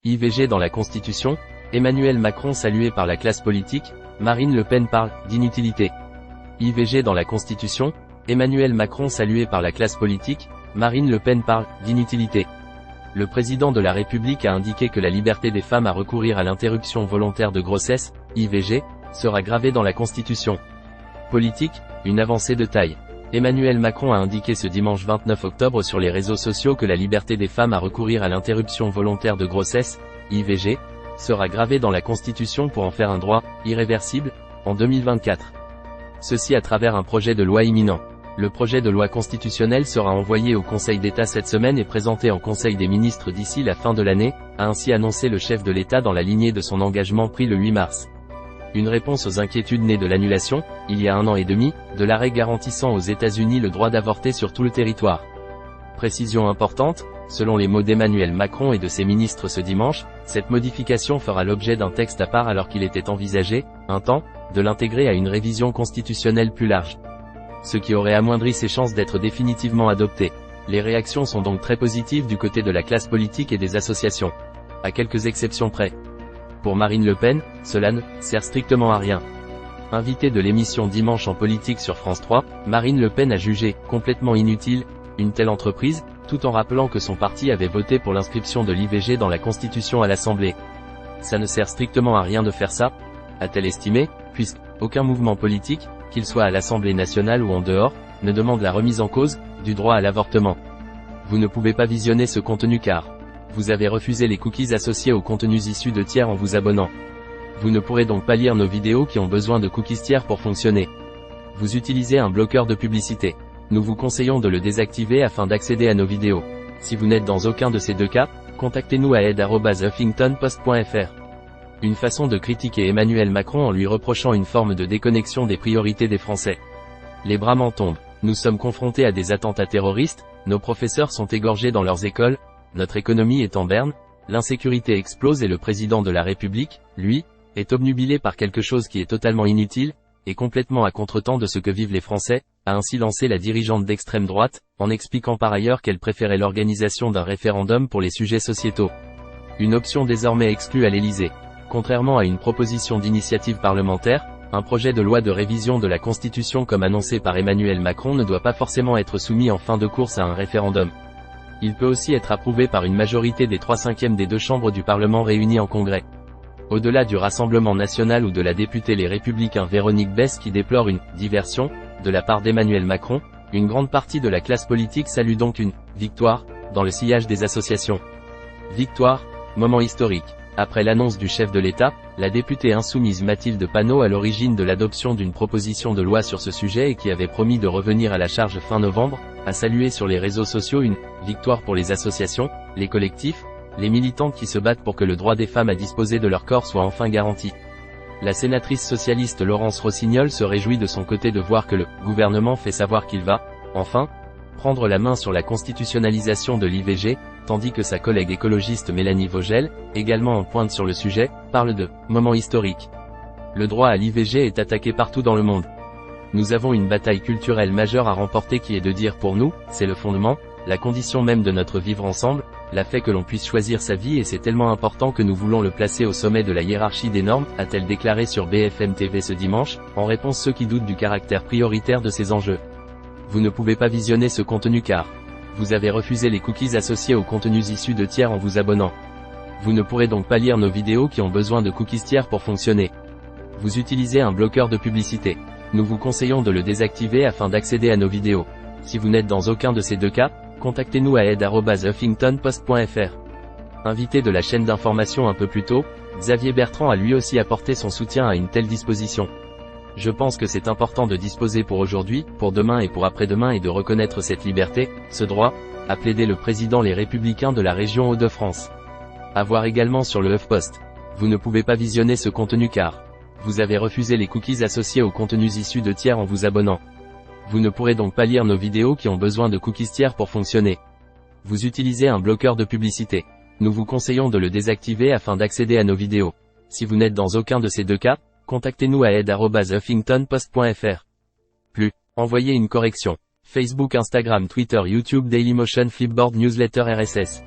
IVG dans la Constitution, Emmanuel Macron salué par la classe politique, Marine Le Pen parle d'inutilité. IVG dans la Constitution, Emmanuel Macron salué par la classe politique, Marine Le Pen parle d'inutilité. Le président de la République a indiqué que la liberté des femmes à recourir à l'interruption volontaire de grossesse, IVG, sera gravée dans la Constitution. Politique, une avancée de taille. Emmanuel Macron a indiqué ce dimanche 29 octobre sur les réseaux sociaux que la liberté des femmes à recourir à l'interruption volontaire de grossesse, IVG, sera gravée dans la Constitution pour en faire un droit irréversible en 2024. Ceci à travers un projet de loi imminent. Le projet de loi constitutionnelle sera envoyé au Conseil d'État cette semaine et présenté en Conseil des ministres d'ici la fin de l'année, a ainsi annoncé le chef de l'État dans la lignée de son engagement pris le 8 mars. Une réponse aux inquiétudes nées de l'annulation, il y a 1 an et demi, de l'arrêt garantissant aux États-Unis le droit d'avorter sur tout le territoire. Précision importante, selon les mots d'Emmanuel Macron et de ses ministres ce dimanche, cette modification fera l'objet d'un texte à part alors qu'il était envisagé, un temps, de l'intégrer à une révision constitutionnelle plus large. Ce qui aurait amoindri ses chances d'être définitivement adopté. Les réactions sont donc très positives du côté de la classe politique et des associations. À quelques exceptions près. Pour Marine Le Pen, cela ne sert strictement à rien. Invitée de l'émission Dimanche en politique sur France 3, Marine Le Pen a jugé complètement inutile une telle entreprise, tout en rappelant que son parti avait voté pour l'inscription de l'IVG dans la Constitution à l'Assemblée. Ça ne sert strictement à rien de faire ça, a-t-elle estimé, puisque aucun mouvement politique, qu'il soit à l'Assemblée nationale ou en dehors, ne demande la remise en cause du droit à l'avortement. Vous ne pouvez pas visionner ce contenu car vous avez refusé les cookies associés aux contenus issus de tiers en vous abonnant. Vous ne pourrez donc pas lire nos vidéos qui ont besoin de cookies tiers pour fonctionner. Vous utilisez un bloqueur de publicité. Nous vous conseillons de le désactiver afin d'accéder à nos vidéos. Si vous n'êtes dans aucun de ces deux cas, contactez-nous à aide@huffingtonpost.fr. Une façon de critiquer Emmanuel Macron en lui reprochant une forme de déconnexion des priorités des Français. Les bras m'en tombent. Nous sommes confrontés à des attentats terroristes, nos professeurs sont égorgés dans leurs écoles, notre économie est en berne, l'insécurité explose et le président de la République, lui, est obnubilé par quelque chose qui est totalement inutile, et complètement à contretemps de ce que vivent les Français, a ainsi lancé la dirigeante d'extrême droite, en expliquant par ailleurs qu'elle préférait l'organisation d'un référendum pour les sujets sociétaux. Une option désormais exclue à l'Élysée. Contrairement à une proposition d'initiative parlementaire, un projet de loi de révision de la Constitution comme annoncé par Emmanuel Macron ne doit pas forcément être soumis en fin de course à un référendum. Il peut aussi être approuvé par une majorité des 3/5 des deux chambres du Parlement réunies en Congrès. Au-delà du Rassemblement national ou de la députée Les Républicains Véronique Besse qui déplore une « diversion » de la part d'Emmanuel Macron, une grande partie de la classe politique salue donc une « victoire » dans le sillage des associations. Victoire, moment historique. Après l'annonce du chef de l'État, la députée insoumise Mathilde Panot à l'origine de l'adoption d'une proposition de loi sur ce sujet et qui avait promis de revenir à la charge fin novembre, a salué sur les réseaux sociaux une « victoire pour les associations, les collectifs, les militantes qui se battent pour que le droit des femmes à disposer de leur corps soit enfin garanti ». La sénatrice socialiste Laurence Rossignol se réjouit de son côté de voir que le gouvernement fait savoir qu'il va, enfin, prendre la main sur la constitutionnalisation de l'IVG, tandis que sa collègue écologiste Mélanie Vogel, également en pointe sur le sujet, parle de « moment historique ». Le droit à l'IVG est attaqué partout dans le monde. Nous avons une bataille culturelle majeure à remporter qui est de dire pour nous, c'est le fondement, la condition même de notre vivre ensemble, la fait que l'on puisse choisir sa vie et c'est tellement important que nous voulons le placer au sommet de la hiérarchie des normes, a-t-elle déclaré sur BFM TV ce dimanche, en réponse ceux qui doutent du caractère prioritaire de ces enjeux. Vous ne pouvez pas visionner ce contenu car vous avez refusé les cookies associés aux contenus issus de tiers en vous abonnant. Vous ne pourrez donc pas lire nos vidéos qui ont besoin de cookies tiers pour fonctionner. Vous utilisez un bloqueur de publicité. Nous vous conseillons de le désactiver afin d'accéder à nos vidéos. Si vous n'êtes dans aucun de ces deux cas, contactez-nous à aide@huffingtonpost.fr. Invité de la chaîne d'information un peu plus tôt, Xavier Bertrand a lui aussi apporté son soutien à une telle disposition. Je pense que c'est important de disposer pour aujourd'hui, pour demain et pour après-demain et de reconnaître cette liberté, ce droit, a plaidé le président Les Républicains de la région Hauts-de-France. À voir également sur le HuffPost. Vous ne pouvez pas visionner ce contenu car vous avez refusé les cookies associés aux contenus issus de tiers en vous abonnant. Vous ne pourrez donc pas lire nos vidéos qui ont besoin de cookies tiers pour fonctionner. Vous utilisez un bloqueur de publicité. Nous vous conseillons de le désactiver afin d'accéder à nos vidéos. Si vous n'êtes dans aucun de ces deux cas, contactez-nous à aide@huffingtonpost.fr. Plus, envoyez une correction. Facebook, Instagram, Twitter, YouTube, Dailymotion, Flipboard, Newsletter, RSS.